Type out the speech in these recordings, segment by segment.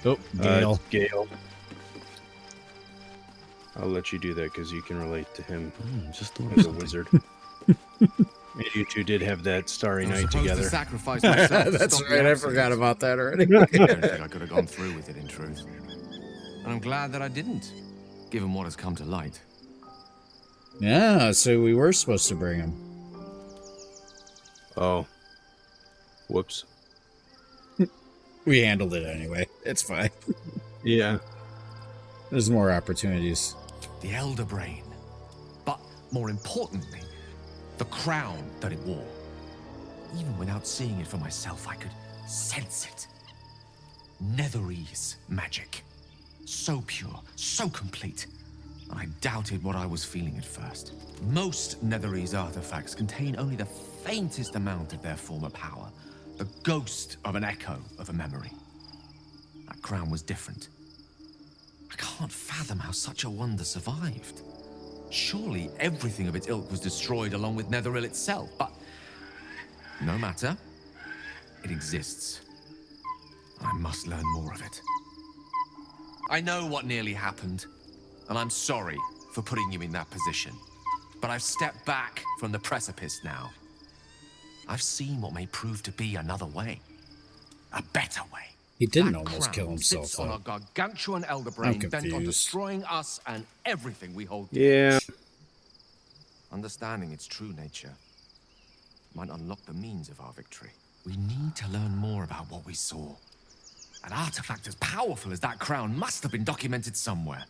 Oh, Gale. Gale. I'll let you do that because you can relate to him Just thought as a wizard. And you two did have that starry night together. To sacrifice myself to That's stop right, the I accident. forgot about that already. I don't think I could have gone through with it, in truth. And I'm glad that I didn't, given what has come to light. Yeah, so we were supposed to bring him. Oh. Whoops. We handled it anyway. It's fine. Yeah. There's more opportunities. The Elder Brain. But more importantly, the crown that it wore. Even without seeing it for myself, I could sense it. Netherese magic. So pure, so complete. I doubted what I was feeling at first. Most Netherese artifacts contain only the faintest amount of their former power. The ghost of an echo of a memory. That crown was different. I can't fathom how such a wonder survived. Surely everything of its ilk was destroyed along with Netheril itself, but no matter. It exists. I must learn more of it. I know what nearly happened, and I'm sorry for putting you in that position. But I've stepped back from the precipice now. I've seen what may prove to be another way. A better way. He didn't That almost crown kill himself, sits on though. a gargantuan elder I'm brain bent on confused. destroying us and everything we hold. Yeah. Understanding its true nature might unlock the means of our victory. We need to learn more about what we saw. An artifact as powerful as that crown must have been documented somewhere.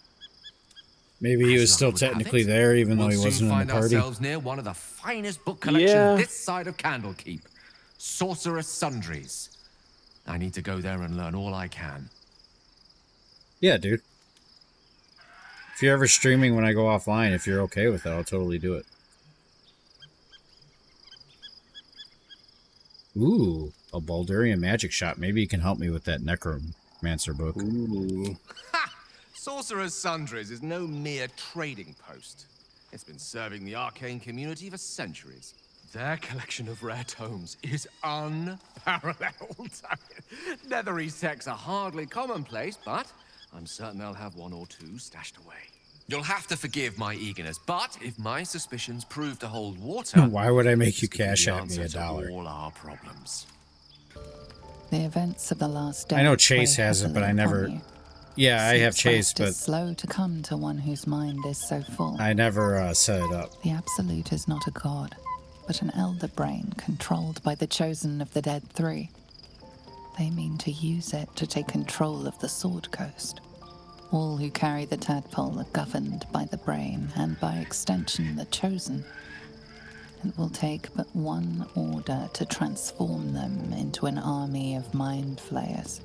Maybe he was As still luck would have technically it, there, even though we'll he soon wasn't in find the party. ourselves near one of the finest book collections Yeah. this side of Candlekeep. Sorcerous Sundries. I need to go there and learn all I can. Yeah, dude. If you're ever streaming when I go offline, if you're okay with it, I'll totally do it. Ooh, a Baldurian magic shop. Maybe you can help me with that Necromancer book. Ooh. Ha! Sorcerer's Sundries is no mere trading post. It's been serving the arcane community for centuries. Their collection of rare tomes is unparalleled. Netherese texts are hardly commonplace, but I'm certain they'll have one or two stashed away. You'll have to forgive my eagerness, but if my suspicions prove to hold water, Why would I make you this could be cash the at me answer to $1? all our problems. The events of the last day I know Chase weigh has it, but heavily I never. upon you. Yeah, I have Sleep's Chase, rest but is slow to come to one whose mind is so full. I never set it up. The Absolute is not a god, but an elder brain controlled by the chosen of the Dead Three. They mean to use it to take control of the Sword Coast. All who carry the tadpole are governed by the brain, and by extension the chosen. It will take but one order to transform them into an army of mind flayers.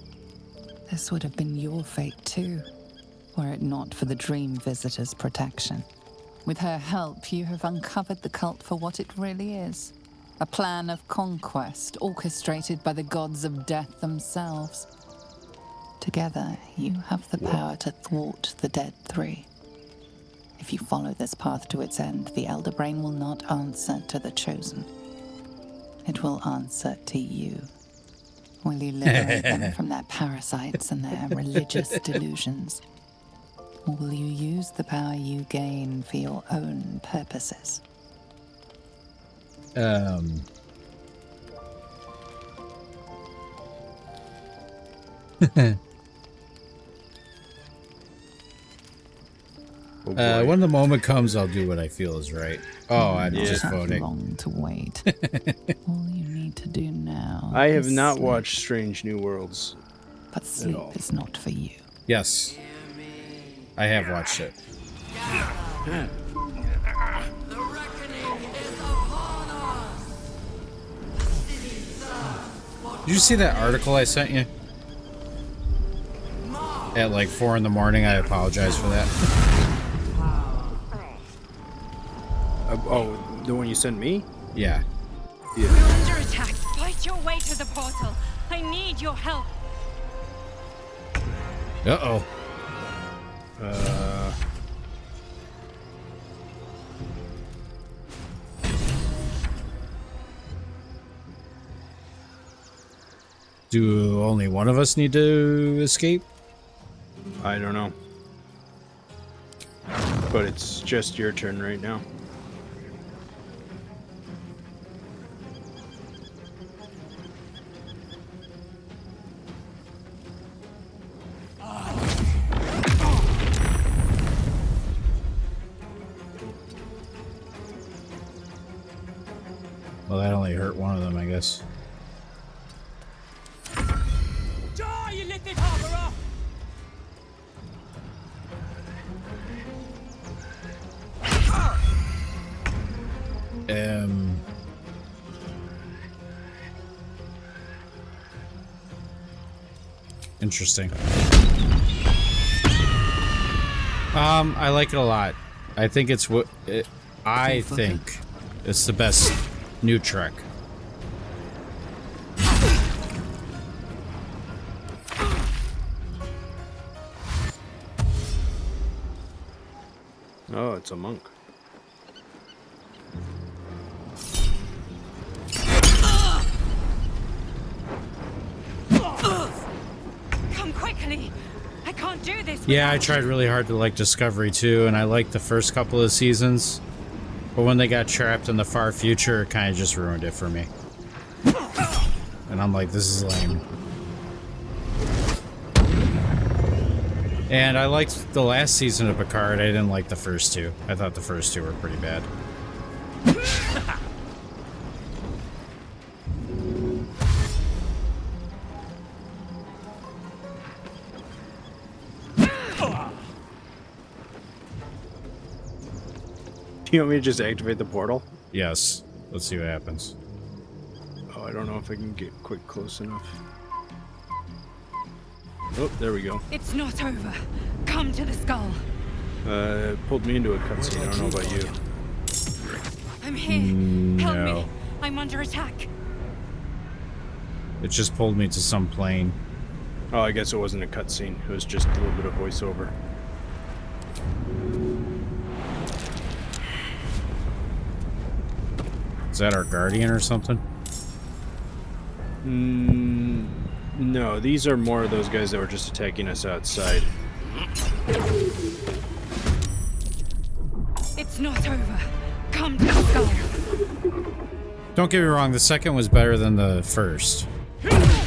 This would have been your fate too, were it not for the Dream Visitor's protection. With her help, you have uncovered the cult for what it really is. A plan of conquest orchestrated by the gods of death themselves. Together, you have the power to thwart the Dead Three. If you follow this path to its end, the Elder Brain will not answer to the Chosen. It will answer to you. Will you liberate them from their parasites and their religious delusions? Or will you use the power you gain for your own purposes? Oh, boy. When the moment comes, I'll do what I feel is right. Oh, I'm Not just have voting. long to wait. All you need to do now. I have is not sleep. watched Strange New Worlds. But sleep all. is not for you. Yes, I have watched it. The reckoning is upon us. The city serves Did you see that article I sent you? At like 4 in the morning. I apologize for that. Oh, the one you sent me? Yeah. We're under attack. Fight your way to the portal. I need your help. Uh-oh. Do only one of us need to escape? I don't know. But it's just your turn right now. Well, that only hurt one of them, I guess. Die, you little harborer! Interesting. I like it a lot. I think it's what I think it's the best new Trek. Oh, it's a monk. Come quickly. I can't do this. Yeah, I without tried really hard to like Discovery too, and I liked the first couple of seasons. But when they got trapped in the far future, it kind of just ruined it for me. And I'm like, this is lame. And I liked the last season of Picard. I didn't like the first two. I thought the first two were pretty bad. Do you want me to just activate the portal? Yes. Let's see what happens. Oh, I don't know if I can get quick close enough. Oh, there we go. It's not over. Come to the skull. It pulled me into a cutscene. I don't know about you. I'm here. Help No. me. I'm under attack. It just pulled me to some plane. Oh, I guess it wasn't a cutscene. It was just a little bit of voiceover. Is that our guardian or something? No, these are more of those guys that were just attacking us outside. It's not over. Come to the skull. Don't get me wrong, the second was better than the first.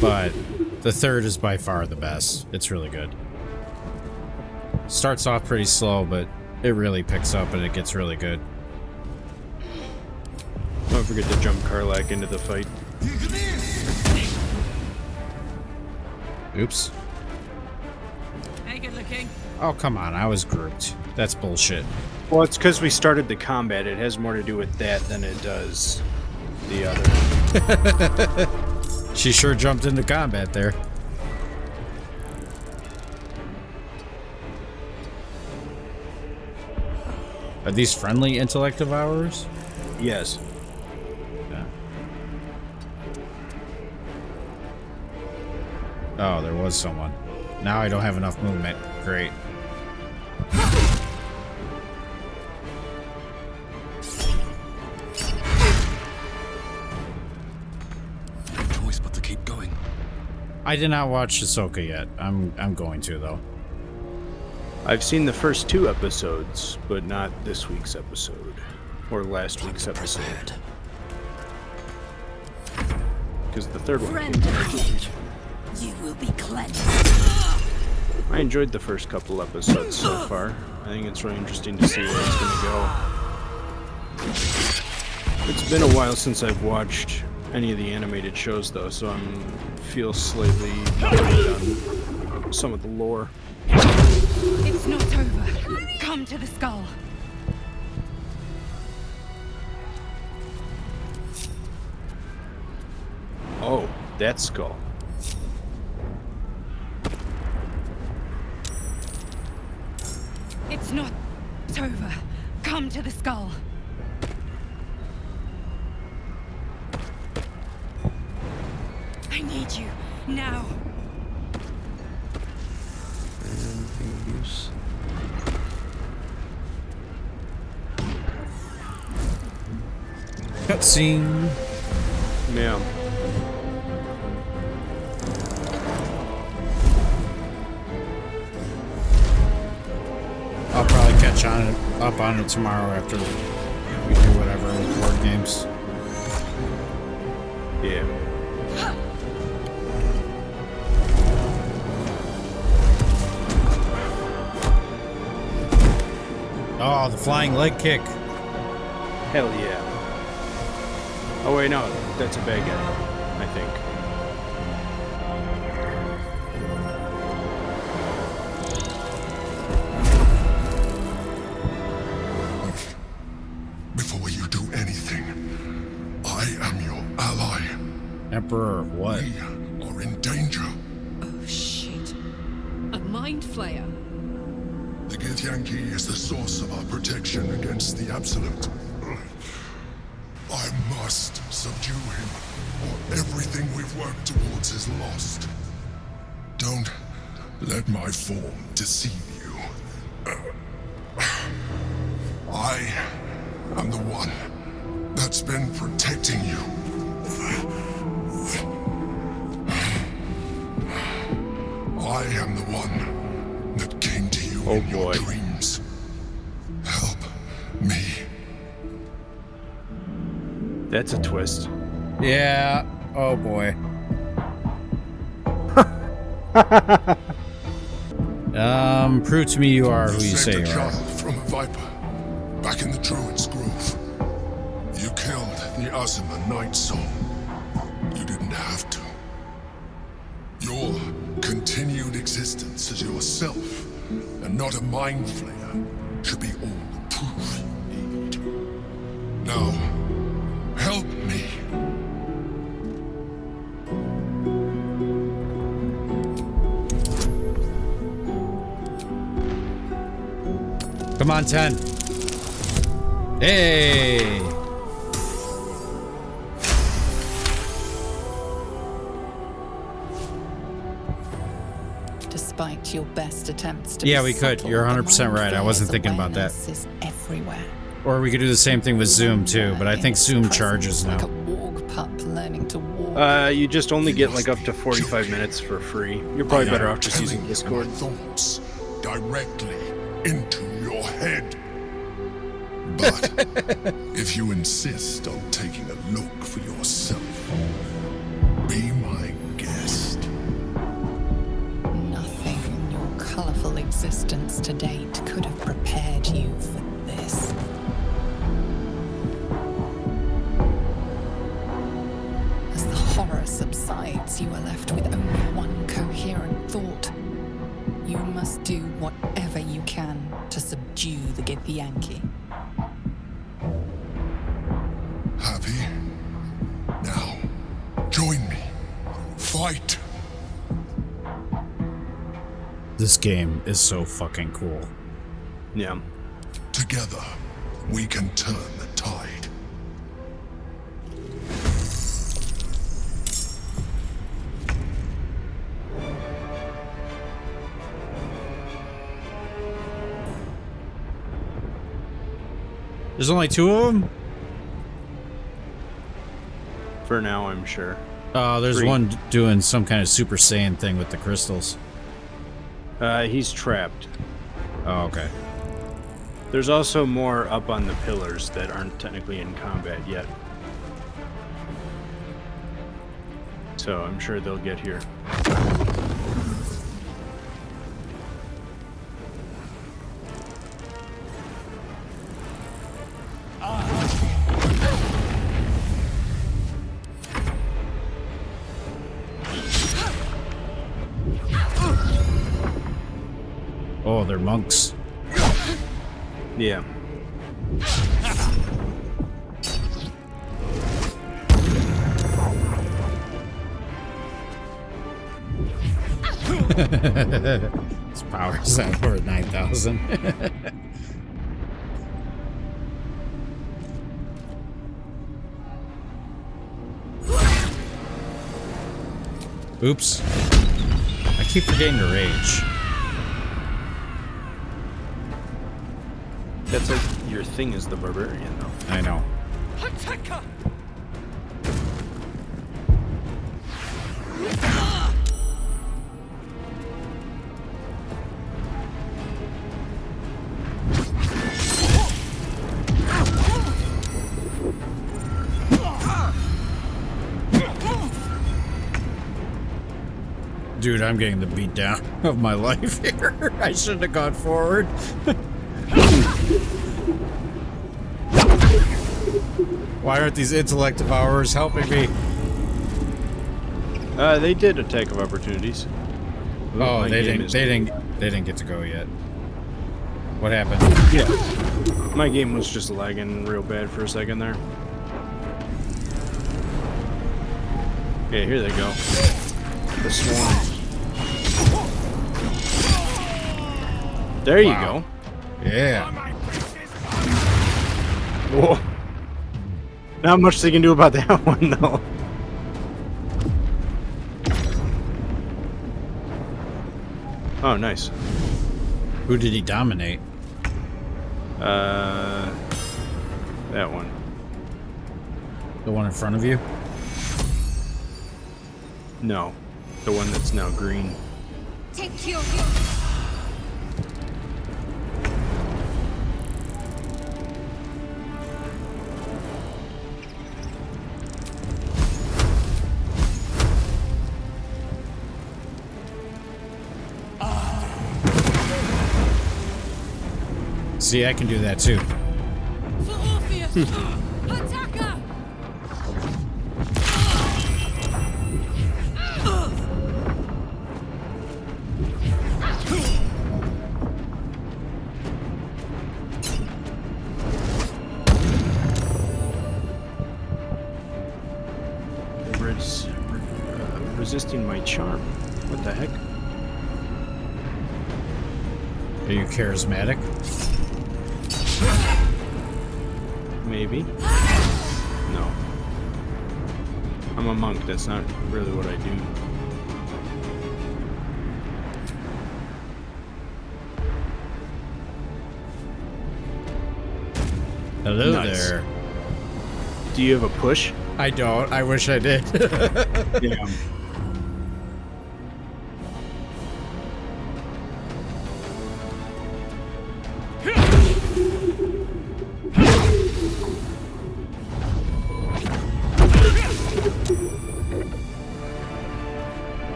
But the third is by far the best. It's really good. Starts off pretty slow, but it really picks up and it gets really good. Don't forget to jump Karlak into the fight. Oops. Hey, good looking. Oh, come on, I was grouped. That's bullshit. Well, it's because we started the combat. It has more to do with that than it does the other. She sure jumped into combat there. Are these friendly intellect devourers? Yes. Yeah. Oh, there was someone. Now I don't have enough movement. Great. Choice but to keep going. I did not watch Ahsoka yet. I'm going to though. I've seen the first 2 episodes, but not this week's episode. Or last week's episode. Because the third one came Friend out. ahead. You will be cleansed. I enjoyed the first couple episodes so far. I think it's really interesting to see where it's going to go. It's been a while since I've watched any of the animated shows, though, so I feel slightly behind on some of the lore. It's not over. Come to the skull. Oh, that skull. It's not over. Come to the skull. I need you now. Anything of use? Cutscene. Yeah. catch up on it tomorrow after we do whatever with board games. Yeah. Oh, the flying leg kick. Hell yeah. Oh wait, no, that's a bad guy, I think. Before you do anything, I am your ally. Emperor, what? We are in danger. Oh shit. A mind flayer. The Githyanki is the source of our protection against the Absolute. I must subdue him, or everything we've worked towards is lost. Don't let my form deceive you. I am the one that's been protecting you. I am the one that came to you in your dreams. Help me. That's a twist. Yeah. Oh boy. Prove to me you are who you say saved you a are. child from a viper back in the Druid's Grove. You killed the Azuma Night Soul. You didn't have to. Your continued existence as yourself and not a mind flayer should be all the proof you need. Now, help me. Come on, 10. Hey! Despite your best attempts to Yeah, be we could. subtle, You're the 100% right. I wasn't thinking about that. awareness is everywhere. Or we could do the same thing with Zoom too, but I think Zoom charges Like now. a warg pup learning to walk. You just only get like up to 45 minutes for free. You're probably better off just using Discord. My thoughts directly into your head. But if you insist on taking a look for yourself, be my guest. Nothing in your colourful existence to date could have prepared you for this. As the horror subsides, you are left with only one coherent thought. You must do whatever you can to subdue the Githyanki. Happy? Now, join me. Fight! This game is so fucking cool. Yeah. Together, we can turn the tide. There's only 2 of them? For now, I'm sure. Oh, there's 3. one doing some kind of Super Saiyan thing with the crystals. He's trapped. Oh, okay. There's also more up on the pillars that aren't technically in combat yet. So I'm sure they'll get here. Oh, they're monks. Yeah. His power's at over 9,000. Oops. I keep forgetting to rage. That's like your thing is the barbarian, though. I know. Dude, I'm getting the beat down of my life here. I shouldn't have gone forward. Why aren't these intellect devourers helping me? They did attack of opportunities. Oh, My they game didn't get to go yet. What happened? Yeah. My game was just lagging real bad for a second there. Okay, here they go. The swarm. There you go. Yeah. Whoa. Not much they can do about that one, though. Oh, nice. Who did he dominate? That one. The one in front of you? No. The one that's now green. Take your See, I can do that too. for Orpheus. Attacker. Resisting my charm. What the heck? Are you charismatic? Maybe. No. I'm a monk. That's not really what I do. Hello Nice. there. Do you have a push? I don't. I wish I did. Yeah.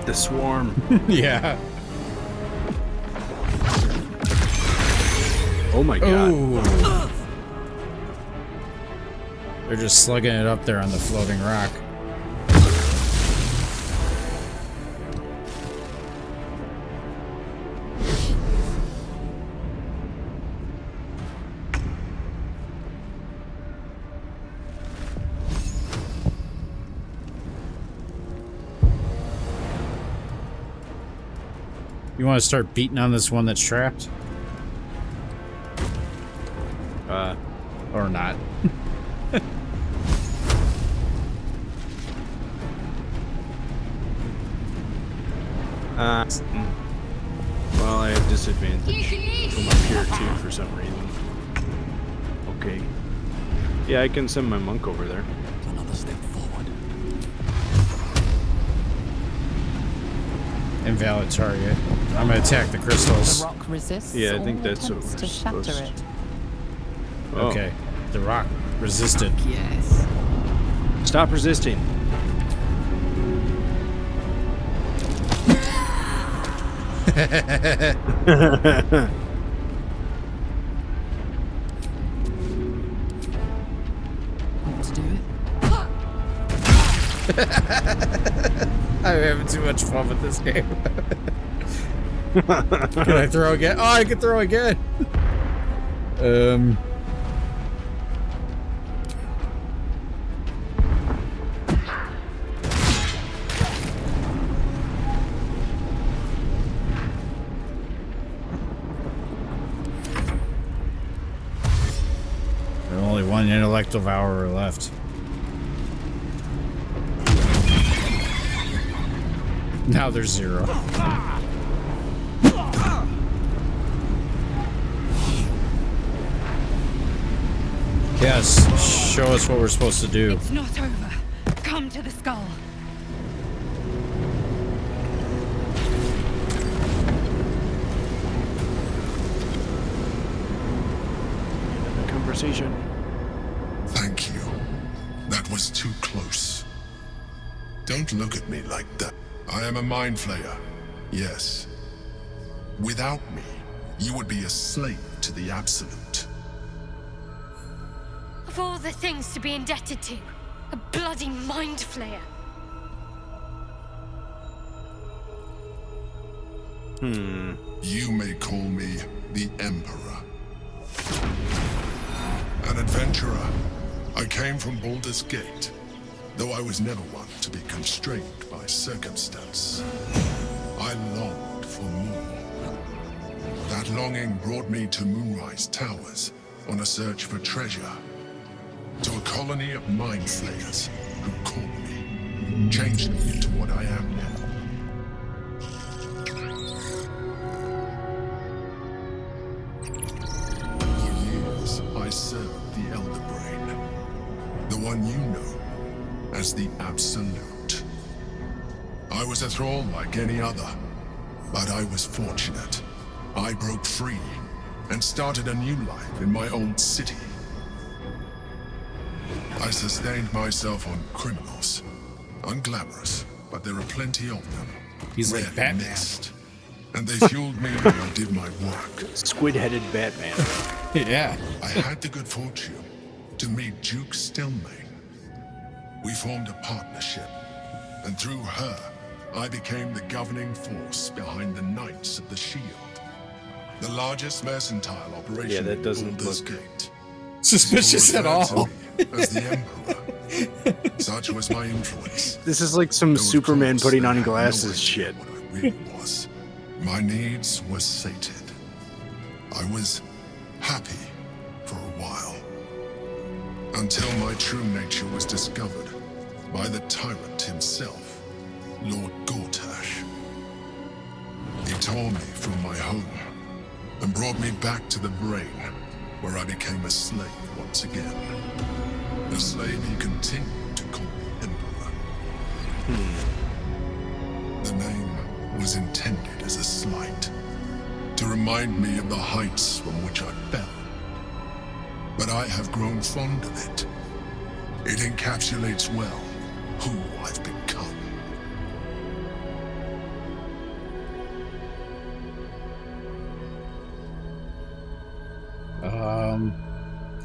The swarm. Yeah. Oh my god. Ooh. They're just slugging it up there on the floating rock. You want to start beating on this one that's trapped? Or not? Well, I have disadvantage from up here too for some reason. Okay. Yeah, I can send my monk over there. Another step forward. Invalid target. I'm gonna attack the crystals. The rock resists Yeah, I all think that's what attempts we're to shatter supposed it. Oh. Okay. The rock resisted. Yes. Stop resisting. Want to do it? I'm having too much fun with this game. Can I throw again? Oh, I can throw again. There's only one intellect devourer left. Now there's 0. Yes, show us what we're supposed to do. It's not over. Come to the skull. Conversation. Thank you. That was too close. Don't look at me like that. I am a mind flayer, yes. Without me, you would be a slave to the Absolute. Of all the things to be indebted to, a bloody mind flayer. You may call me the Emperor. An adventurer. I came from Baldur's Gate, though I was never one to be constrained by circumstance. I longed for more. That longing brought me to Moonrise Towers on a search for treasure. To a colony of mind flayers who caught me, changed me into what I am now. For years, I served the Elder Brain, the one you know as the Absolute. I was a thrall like any other, but I was fortunate. I broke free and started a new life in my old city. I sustained myself on criminals. Unglamorous, but there are plenty of them. He's like Rarely Batman. missed. And they fueled me when I did my work. Squid-headed Batman. Yeah. I had the good fortune to meet Duke Stelmane. We formed a partnership, and through her, I became the governing force behind the Knights of the Shield, the largest mercantile operation Yeah, that in doesn't Baldur's look Gate. Suspicious at People referred all. to me as the Emperor. Such was my influence. This is like some Though of Superman course, putting I on had no glasses idea shit. what I really was. My needs were sated. I was happy for a while. Until my true nature was discovered by the tyrant himself, Lord Gortash. He tore me from my home and brought me back to the Brain, where I became a slave once again. A slave he continued to call me Emperor. The name was intended as a slight, to remind me of the heights from which I fell. But I have grown fond of it. It encapsulates well who I've become.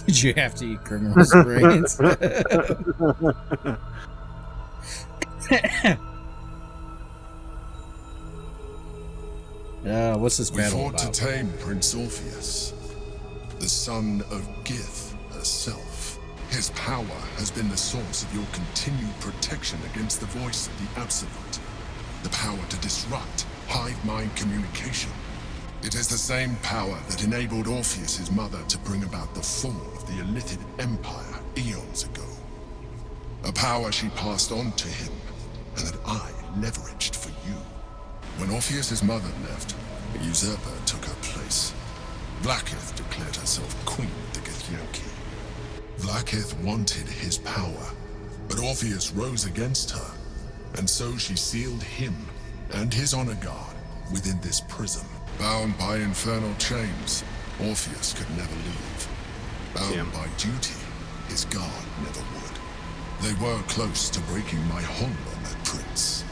Did you have to eat criminals' brains? What's this We battle fought about? to tame Prince Orpheus, the son of Gith herself. His power has been the source of your continued protection against the voice of the Absolute. The power to disrupt hive mind communication. It is the same power that enabled Orpheus's mother to bring about the fall of the Illithid Empire eons ago. A power she passed on to him, and that I leveraged for you. When Orpheus's mother left, a usurper took her place. Blackith declared herself queen of the Githyanki. Blackith wanted his power, but Orpheus rose against her, and so she sealed him and his honor guard within this prison. Bound by infernal chains, Orpheus could never leave. Bound by duty, his guard never would. They were close to breaking my hold on that prince.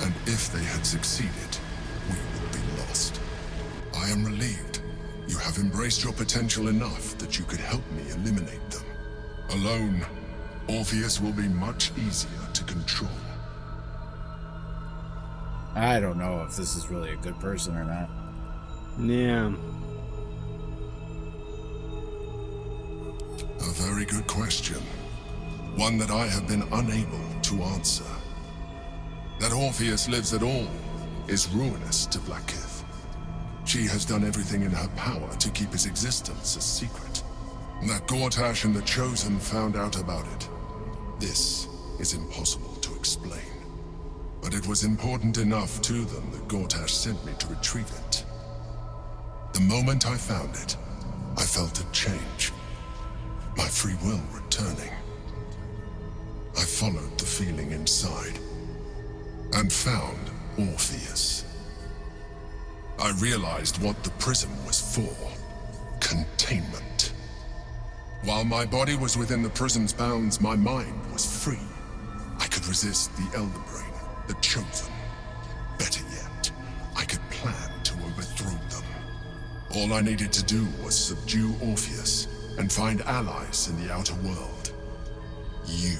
And if they had succeeded, we would be lost. I am relieved. You have embraced your potential enough that you could help me eliminate them. Alone, Orpheus will be much easier to control. I don't know if this is really a good person or not. Yeah. A very good question. One that I have been unable to answer. That Orpheus lives at all is ruinous to Blackith. She has done everything in her power to keep his existence a secret. That Gortash and the Chosen found out about it. This is impossible to explain. But it was important enough to them that Gortash sent me to retrieve it. The moment I found it, I felt a change. My free will returning. I followed the feeling inside and found Orpheus. I realized what the prison was for. Containment. While my body was within the prison's bounds, my mind was free. I could could resist the Elder Brain, the Chosen. Better yet, I could plan to overthrow them. All I needed to do was subdue Orpheus and find allies in the outer world. You.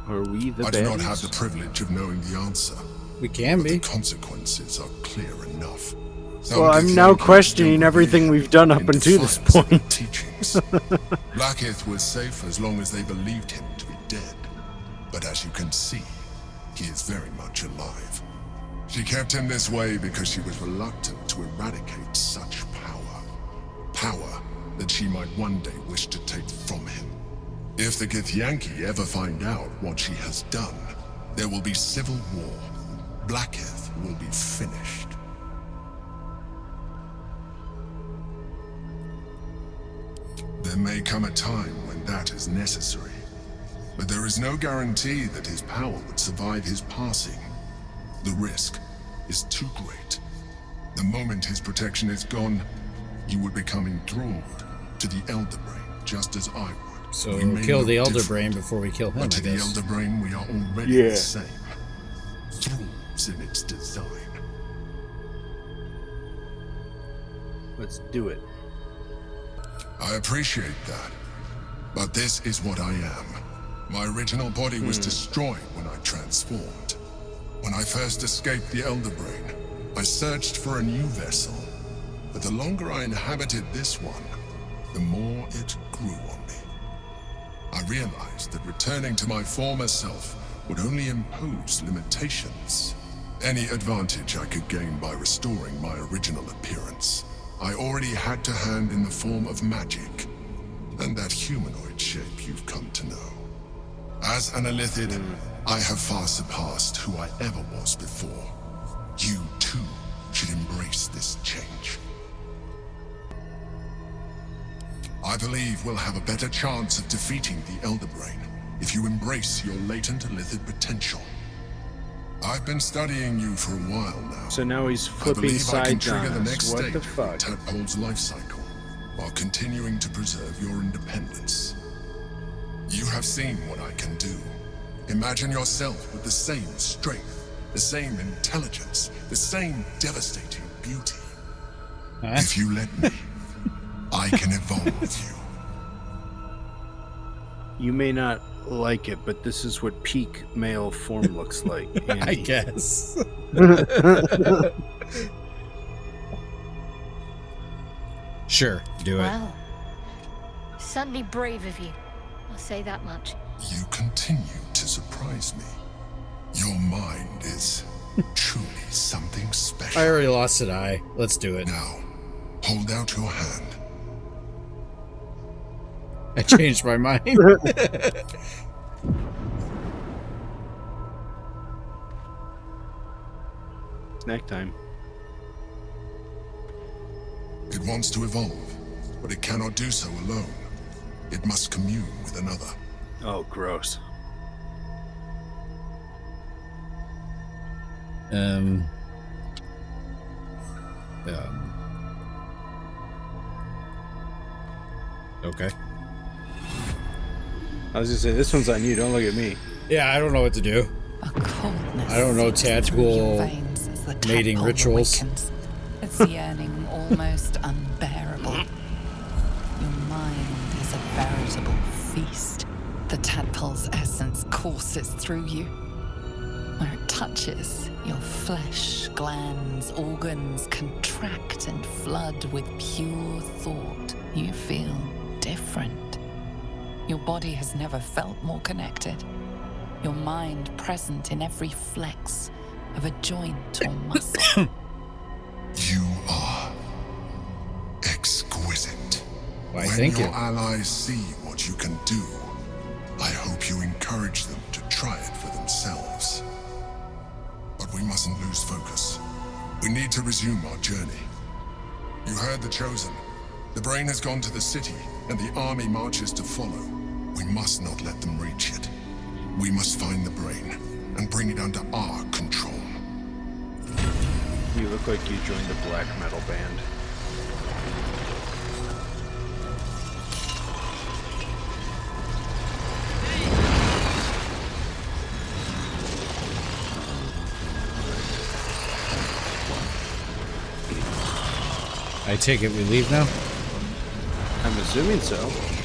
Are we the I do not have baddies? the privilege of knowing the answer. We can The be. consequences are clear enough. Some Well, I'm now Githyanki questioning still everything believe we've done up in until this defiance of the point. teachings. Blackith was safe as long as they believed him to be dead. But as you can see, he is very much alive. She kept him this way because she was reluctant to eradicate such power. Power that she might one day wish to take from him. If the Githyanki ever find out what she has done, there will be civil war. Blackith will be finished. There may come a time when that is necessary, but there is no guarantee that his power would survive his passing. The risk is too great. The moment his protection is gone, you would become enthralled to the Elder Brain, just as I would. So We we'll may kill look the Elder different, Brain before we kill him, but I to the guess. Elder Brain, we are already Yeah. the same. Thralls in its design. Let's do it. I appreciate that, but this is what I am. My original body was destroyed when I transformed. When I first escaped the Elder Brain, I searched for a new vessel, but the longer I inhabited this one, the more it grew on me. I realized that returning to my former self would only impose limitations. Any advantage I could gain by restoring my original appearance, I already had to hand in the form of magic, and that humanoid shape you've come to know. As an Illithid, I have far surpassed who I ever was before. You, too, should embrace this change. I believe we'll have a better chance of defeating the Elder Brain if you embrace your latent Illithid potential. I've been studying you for a while now. So now he's I flipping believe I can sides trigger on the us. next What stage the of fuck? Tadpole's life cycle while continuing to preserve your independence. You have seen what I can do. Imagine yourself with the same strength, the same intelligence, the same devastating beauty. Huh? If you let me, I can evolve you. You may not like it, but this is what peak male form looks like. I Andy. guess. Sure, do it. Well, certainly brave of you. I'll say that much. You continue to surprise me. Your mind is truly something special. I already lost an eye. Let's do it. Now, hold out your hand. I changed my mind. Snack time. It wants to evolve, but it cannot do so alone. It must commune with another. Oh, gross. Okay. I was gonna say, this one's on you, don't look at me. Yeah, I don't know what to do. A coldness I don't know seeps through your tadpole veins as the mating tadpole rituals. awakens, its yearning almost unbearable. Your mind is a veritable feast. The tadpole's essence courses through you. Where it touches, your flesh, glands, organs contract and flood with pure thought. You feel different. Your body has never felt more connected. Your mind present in every flex of a joint or muscle. You are exquisite. Why, When thank your you. allies see what you can do, I hope you encourage them to try it for themselves. But we mustn't lose focus. We need to resume our journey. You heard the Chosen. The Brain has gone to the city, and the army marches to follow. We must not let them reach it. We must find the Brain and bring it under our control. You look like you joined a black metal band. I take it we leave now? I'm assuming so.